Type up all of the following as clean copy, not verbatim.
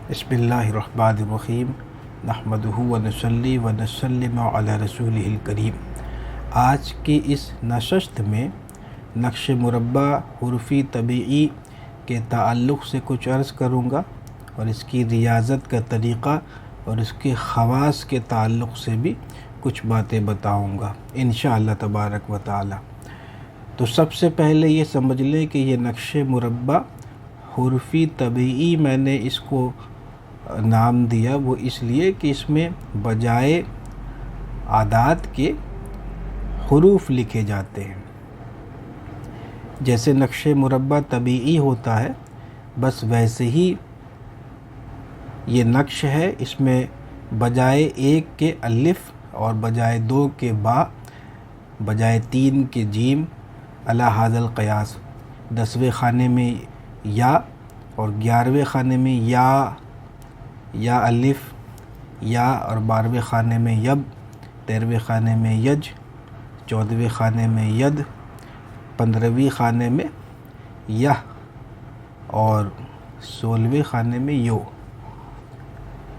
بسم اللہ الرحمن الرحیم نحمدہ ونصلی ونسلم علی رسولہ الکریم۔ آج کی اس نشست میں نقش مربع حروفی طبیعی کے تعلق سے کچھ عرض کروں گا اور اس کی ریاضت کا طریقہ اور اس کے خواص کے تعلق سے بھی کچھ باتیں بتاؤں گا انشاءاللہ تبارک و تعالی۔ تو سب سے پہلے یہ سمجھ لیں کہ یہ نقش مربع حروفی طبیعی میں نے اس کو نام دیا وہ اس لیے کہ اس میں بجائے اعداد کے حروف لکھے جاتے ہیں۔ جیسے نقش مربع طبیعی ہوتا ہے بس ویسے ہی یہ نقش ہے، اس میں بجائے 1 کے الف اور بجائے 2 کے با، بجائے 3 کے جیم، علی ھذا القیاس 10ویں خانے میں یا اور 11ویں خانے میں یا الف یا اور 12ویں خانے میں یب، 13ویں خانے میں یج، 14ویں خانے میں ید، 15ویں خانے میں یہ اور 16ویں خانے میں یو۔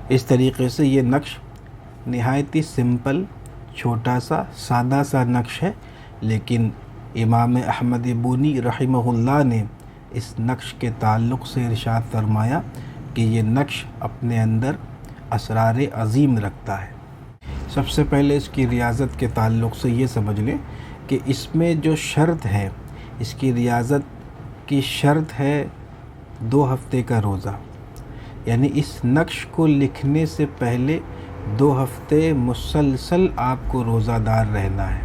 اس طریقے سے یہ نقش نہایت ہی سمپل، چھوٹا سا سادہ سا نقش ہے، لیکن امام احمد بونی رحمہ اللہ نے اس نقش کے تعلق سے ارشاد فرمایا کہ یہ نقش اپنے اندر اسرار عظیم رکھتا ہے۔ سب سے پہلے اس کی ریاضت کے تعلق سے یہ سمجھ لیں کہ اس میں جو شرط ہے، اس کی ریاضت کی شرط ہے 2 ہفتے کا روزہ، یعنی اس نقش کو لکھنے سے پہلے 2 ہفتے مسلسل آپ کو روزہ دار رہنا ہے،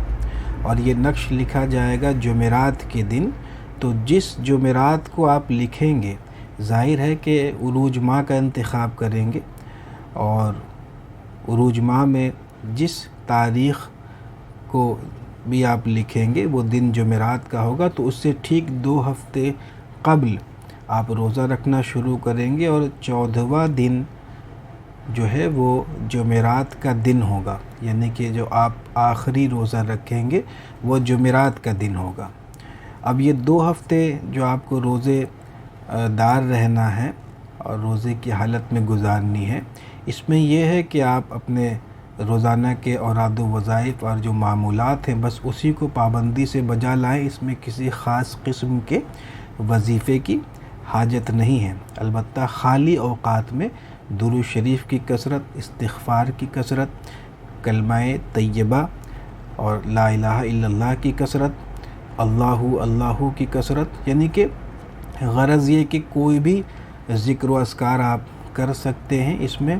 اور یہ نقش لکھا جائے گا جمعرات کے دن۔ تو جس جمعرات کو آپ لکھیں گے، ظاہر ہے کہ عروج ماہ کا انتخاب کریں گے، اور عروج ماہ میں جس تاریخ کو بھی آپ لکھیں گے وہ دن جمعرات کا ہوگا، تو اس سے ٹھیک 2 ہفتے قبل آپ روزہ رکھنا شروع کریں گے، اور 14واں دن جو ہے وہ جمعرات کا دن ہوگا، یعنی کہ جو آپ آخری روزہ رکھیں گے وہ جمعرات کا دن ہوگا۔ اب یہ 2 ہفتے جو آپ کو روزے دار رہنا ہے اور روزے کی حالت میں گزارنی ہے، اس میں یہ ہے کہ آپ اپنے روزانہ کے اوراد و وظائف اور جو معمولات ہیں بس اسی کو پابندی سے بجا لائیں، اس میں کسی خاص قسم کے وظیفے کی حاجت نہیں ہے۔ البتہ خالی اوقات میں درود شریف کی کثرت، استغفار کی کثرت، کلمہ طیبہ اور لا الہ الا اللہ کی کثرت، اللہ اللہ کی کثرت، یعنی کہ غرض یہ کہ کوئی بھی ذکر و اذکار آپ کر سکتے ہیں اس میں،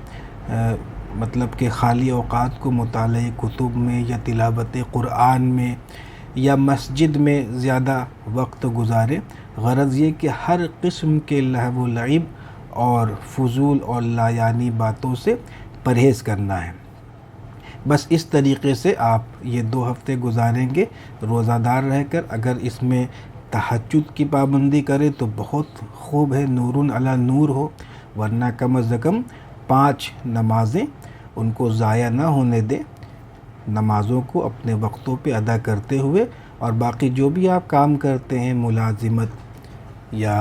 مطلب کہ خالی اوقات کو مطالعہ کتب میں یا تلاوت قرآن میں یا مسجد میں زیادہ وقت گزارے۔ غرض یہ کہ ہر قسم کے لہو و لعب اور فضول اور لایعنی باتوں سے پرہیز کرنا ہے۔ بس اس طریقے سے آپ یہ 2 ہفتے گزاریں گے روزہ دار رہ کر۔ اگر اس میں تہجد کی پابندی کرے تو بہت خوب ہے، نور علی نور ہو، ورنہ کم از کم 5 نمازیں ان کو ضائع نہ ہونے دیں، نمازوں کو اپنے وقتوں پہ ادا کرتے ہوئے، اور باقی جو بھی آپ کام کرتے ہیں، ملازمت یا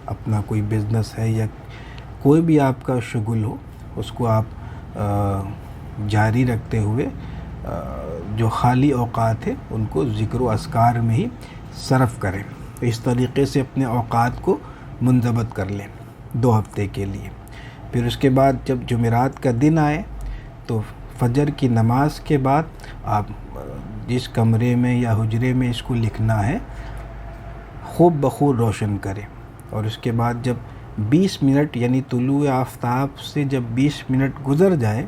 اپنا کوئی بزنس ہے یا کوئی بھی آپ کا شغل ہو، اس کو آپ جاری رکھتے ہوئے جو خالی اوقات ہیں ان کو ذکر و اذکار میں ہی صرف کریں۔ اس طریقے سے اپنے اوقات کو منضبط کر لیں 2 ہفتے کے لیے۔ پھر اس کے بعد جب جمعرات کا دن آئے تو فجر کی نماز کے بعد آپ جس کمرے میں یا حجرے میں اس کو لکھنا ہے خوب بخور روشن کریں، اور اس کے بعد جب 20 منٹ یعنی طلوع آفتاب سے جب 20 منٹ گزر جائے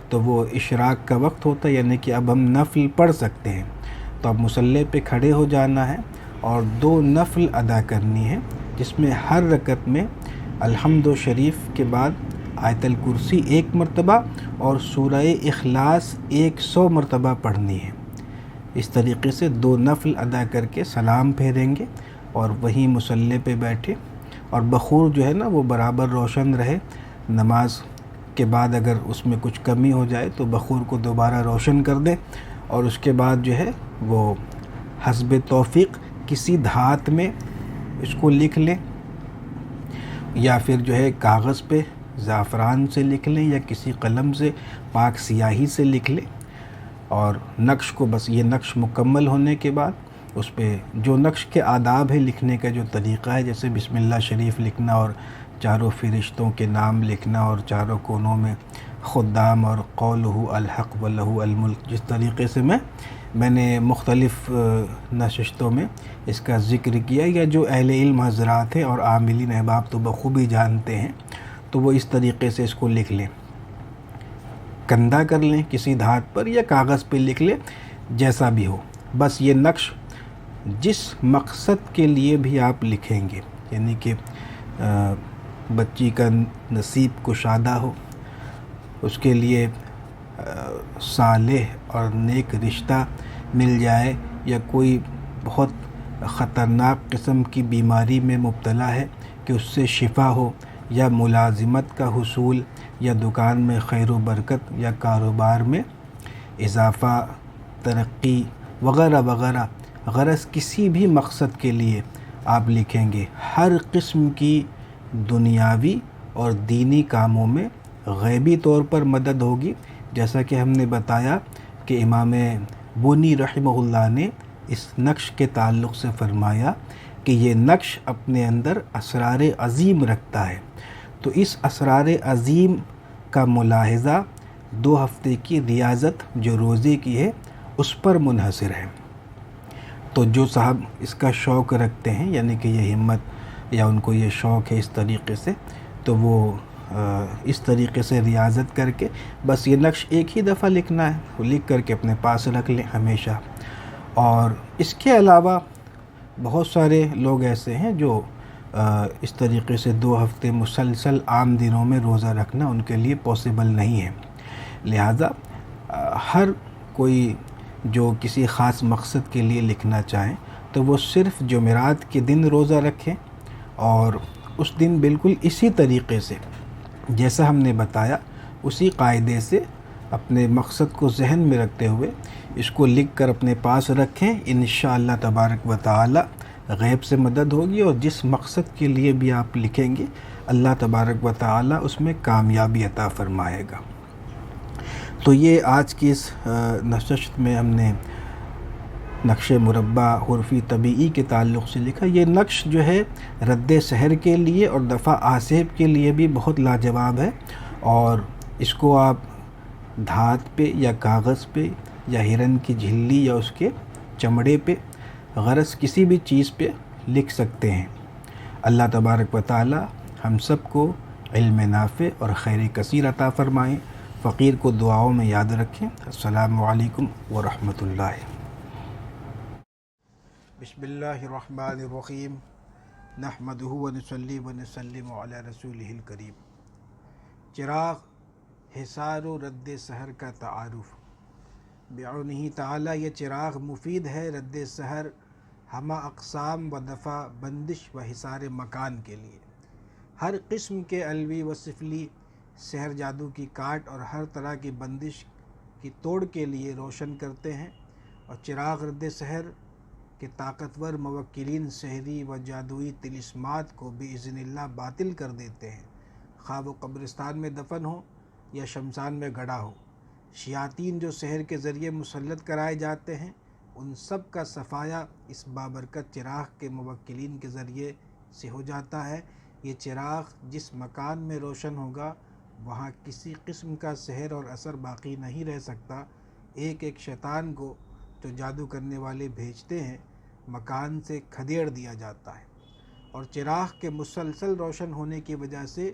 تو وہ اشراق کا وقت ہوتا ہے، یعنی کہ اب ہم نفل پڑھ سکتے ہیں۔ تو اب مصلی پہ کھڑے ہو جانا ہے اور 2 نفل ادا کرنی ہے، جس میں ہر رکعت میں الحمد شریف کے بعد آیت الکرسی 1 مرتبہ اور سورہ اخلاص 100 مرتبہ پڑھنی ہے۔ اس طریقے سے 2 نفل ادا کر کے سلام پھیریں گے اور وہیں مصلی پہ بیٹھے، اور بخور جو ہے نا وہ برابر روشن رہے۔ نماز کے بعد اگر اس میں کچھ کمی ہو جائے تو بخور کو دوبارہ روشن کر دیں، اور اس کے بعد جو ہے وہ حسب توفیق کسی دھات میں اس کو لکھ لیں، یا پھر جو ہے کاغذ پہ زعفران سے لکھ لیں یا کسی قلم سے پاک سیاہی سے لکھ لیں، اور نقش کو بس یہ نقش مکمل ہونے کے بعد اس پہ جو نقش کے آداب ہے لکھنے کا جو طریقہ ہے، جیسے بسم اللہ شریف لکھنا اور چاروں فرشتوں کے نام لکھنا اور چاروں کونوں میں خدام اور قولہ الحق ولہ الملک، جس طریقے سے میں نے مختلف نشستوں میں اس کا ذکر کیا، یا جو اہل علم حضرات ہیں اور عاملین احباب تو بخوبی جانتے ہیں، تو وہ اس طریقے سے اس کو لکھ لیں، کندہ کر لیں کسی دھات پر یا کاغذ پہ لکھ لیں، جیسا بھی ہو۔ بس یہ نقش جس مقصد کے لیے بھی آپ لکھیں گے، یعنی کہ بچی کا نصیب کشادہ ہو، اس کے لیے صالح اور نیک رشتہ مل جائے، یا کوئی بہت خطرناک قسم کی بیماری میں مبتلا ہے کہ اس سے شفا ہو، یا ملازمت کا حصول، یا دکان میں خیر و برکت، یا کاروبار میں اضافہ، ترقی وغیرہ وغیرہ، غرض کسی بھی مقصد کے لیے آپ لکھیں گے، ہر قسم کی دنیاوی اور دینی کاموں میں غیبی طور پر مدد ہوگی، جیسا کہ ہم نے بتایا کہ امام بونی رحمہ اللہ نے اس نقش کے تعلق سے فرمایا کہ یہ نقش اپنے اندر اسرار عظیم رکھتا ہے، تو اس اسرار عظیم کا ملاحظہ 2 ہفتے کی ریاضت جو روزے کی ہے اس پر منحصر ہے۔ تو جو صاحب اس کا شوق رکھتے ہیں، یعنی کہ یہ ہمت یا ان کو یہ شوق ہے اس طریقے سے، تو وہ اس طریقے سے ریاضت کر کے بس یہ نقش ایک ہی دفعہ لکھنا ہے، وہ لکھ کر کے اپنے پاس رکھ لیں ہمیشہ۔ اور اس کے علاوہ بہت سارے لوگ ایسے ہیں جو اس طریقے سے 2 ہفتے مسلسل عام دنوں میں روزہ رکھنا ان کے لیے پاسبل نہیں ہے، لہٰذا ہر کوئی جو کسی خاص مقصد کے لیے لکھنا چاہیں تو وہ صرف جمعرات کے دن روزہ رکھیں، اور اس دن بالکل اسی طریقے سے جیسا ہم نے بتایا اسی قاعدے سے اپنے مقصد کو ذہن میں رکھتے ہوئے اس کو لکھ کر اپنے پاس رکھیں، انشاءاللہ تبارک و تعالی غیب سے مدد ہوگی، اور جس مقصد کے لیے بھی آپ لکھیں گے اللہ تبارک و تعالی اس میں کامیابی عطا فرمائے گا۔ تو یہ آج کی اس نشست میں ہم نے نقش مربع حرفی طبیعی کے تعلق سے لکھا۔ یہ نقش جو ہے رد سحر کے لیے اور دفع آصب کے لیے بھی بہت لاجواب ہے، اور اس کو آپ دھات پہ یا کاغذ پہ یا ہرن کی جھلی یا اس کے چمڑے پہ، غرض کسی بھی چیز پہ لکھ سکتے ہیں۔ اللہ تبارک و تعالی ہم سب کو علم نافع اور خیر کثیر عطا فرمائیں، فقیر کو دعاؤں میں یاد رکھیں۔ السلام علیکم ورحمۃ اللہ۔ بسم اللہ الرحمن الرحیم، نحمدہ ونصلی ونسلم علی رسولہ الکریم۔ چراغ حصار و رد سحر کا تعارف۔ بعونہ تعالی یہ چراغ مفید ہے رد سحر، ہمہ اقسام و دفع بندش و حصار مکان کے لیے، ہر قسم کے علوی و سفلی سحر جادو کی کاٹ اور ہر طرح کی بندش کی توڑ کے لیے روشن کرتے ہیں، اور چراغ رد سحر کہ طاقتور موکلین سحری و جادوئی طلسمات کو باذن اللہ باطل کر دیتے ہیں، خواہ وہ قبرستان میں دفن ہو یا شمشان میں گڑا ہو۔ شیاطین جو سحر کے ذریعے مسلط کرائے جاتے ہیں، ان سب کا صفایا اس بابرکت چراغ کے موکلین کے ذریعے سے ہو جاتا ہے۔ یہ چراغ جس مکان میں روشن ہوگا وہاں کسی قسم کا سحر اور اثر باقی نہیں رہ سکتا۔ ایک ایک شیطان کو جو جادو کرنے والے بھیجتے ہیں مکان سے کھدیڑ دیا جاتا ہے، اور چراغ کے مسلسل روشن ہونے کی وجہ سے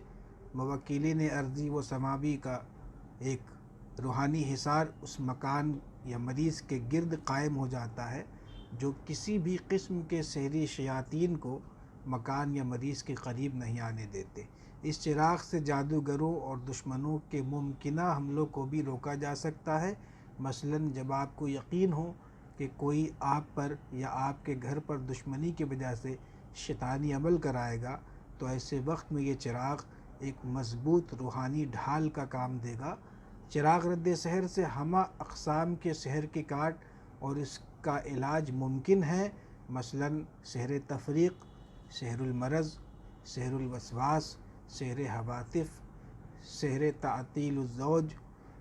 موکلین ارضی و سماوی کا ایک روحانی حصار اس مکان یا مریض کے گرد قائم ہو جاتا ہے، جو کسی بھی قسم کے سحری شیاطین کو مکان یا مریض کے قریب نہیں آنے دیتے۔ اس چراغ سے جادوگروں اور دشمنوں کے ممکنہ حملوں کو بھی روکا جا سکتا ہے۔ مثلاً جب آپ کو یقین ہو کہ کوئی آپ پر یا آپ کے گھر پر دشمنی کی وجہ سے شیطانی عمل کرائے گا، تو ایسے وقت میں یہ چراغ ایک مضبوط روحانی ڈھال کا کام دے گا۔ چراغ رد سحر سے ہمہ اقسام کے سحر کی کاٹ اور اس کا علاج ممکن ہے، مثلاً سحر تفریق، سحر المرض، سحر الوسواس، سحر حواتف، سحر تعطیل الزوج،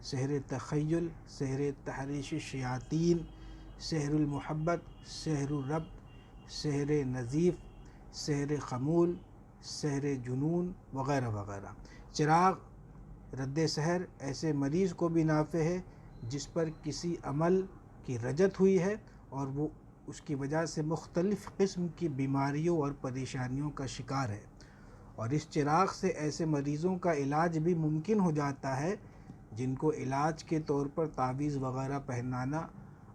سحر تخیل، سحر تحریش الشیاطین، سحر المحبت، سحر الربط، سحر نظیف، سحر خمول، سحر جنون وغیرہ وغیرہ۔ چراغ رد سحر ایسے مریض کو بھی نافع ہے جس پر کسی عمل کی رجت ہوئی ہے اور وہ اس کی وجہ سے مختلف قسم کی بیماریوں اور پریشانیوں کا شکار ہے، اور اس چراغ سے ایسے مریضوں کا علاج بھی ممکن ہو جاتا ہے جن کو علاج کے طور پر تعویذ وغیرہ پہنانا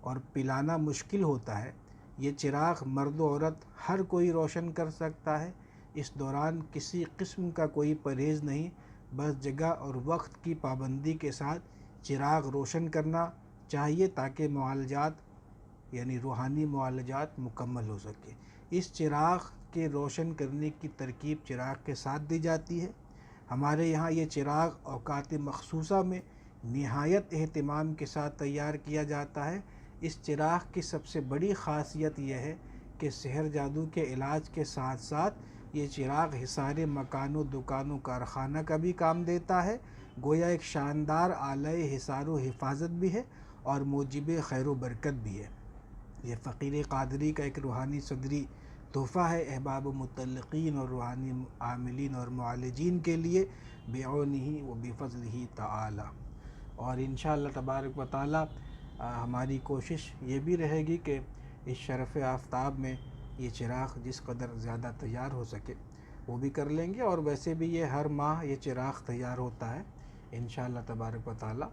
اور پلانا مشکل ہوتا ہے۔ یہ چراغ مرد و عورت ہر کوئی روشن کر سکتا ہے۔ اس دوران کسی قسم کا کوئی پرہیز نہیں، بس جگہ اور وقت کی پابندی کے ساتھ چراغ روشن کرنا چاہیے تاکہ معالجات یعنی روحانی معالجات مکمل ہو سکے۔ اس چراغ کے روشن کرنے کی ترکیب چراغ کے ساتھ دی جاتی ہے۔ ہمارے یہاں یہ چراغ اوقات مخصوصہ میں نہایت اہتمام کے ساتھ تیار کیا جاتا ہے۔ اس چراغ کی سب سے بڑی خاصیت یہ ہے کہ سحر جادو کے علاج کے ساتھ ساتھ یہ چراغ حصار مکان و دکان و کارخانہ کا بھی کام دیتا ہے، گویا ایک شاندار آلہ حصار و حفاظت بھی ہے اور موجب خیر و برکت بھی ہے۔ یہ فقیر قادری کا ایک روحانی صدری تحفہ ہے احباب و متعلقین اور روحانی عاملین اور معالجین کے لیے بعونہ و بفضلہ تعالی۔ اور انشاءاللہ تبارک و تعالی ہماری کوشش یہ بھی رہے گی کہ اس شرف آفتاب میں یہ چراغ جس قدر زیادہ تیار ہو سکے وہ بھی کر لیں گے، اور ویسے بھی یہ ہر ماہ یہ چراغ تیار ہوتا ہے انشاءاللہ تبارک و تعالی۔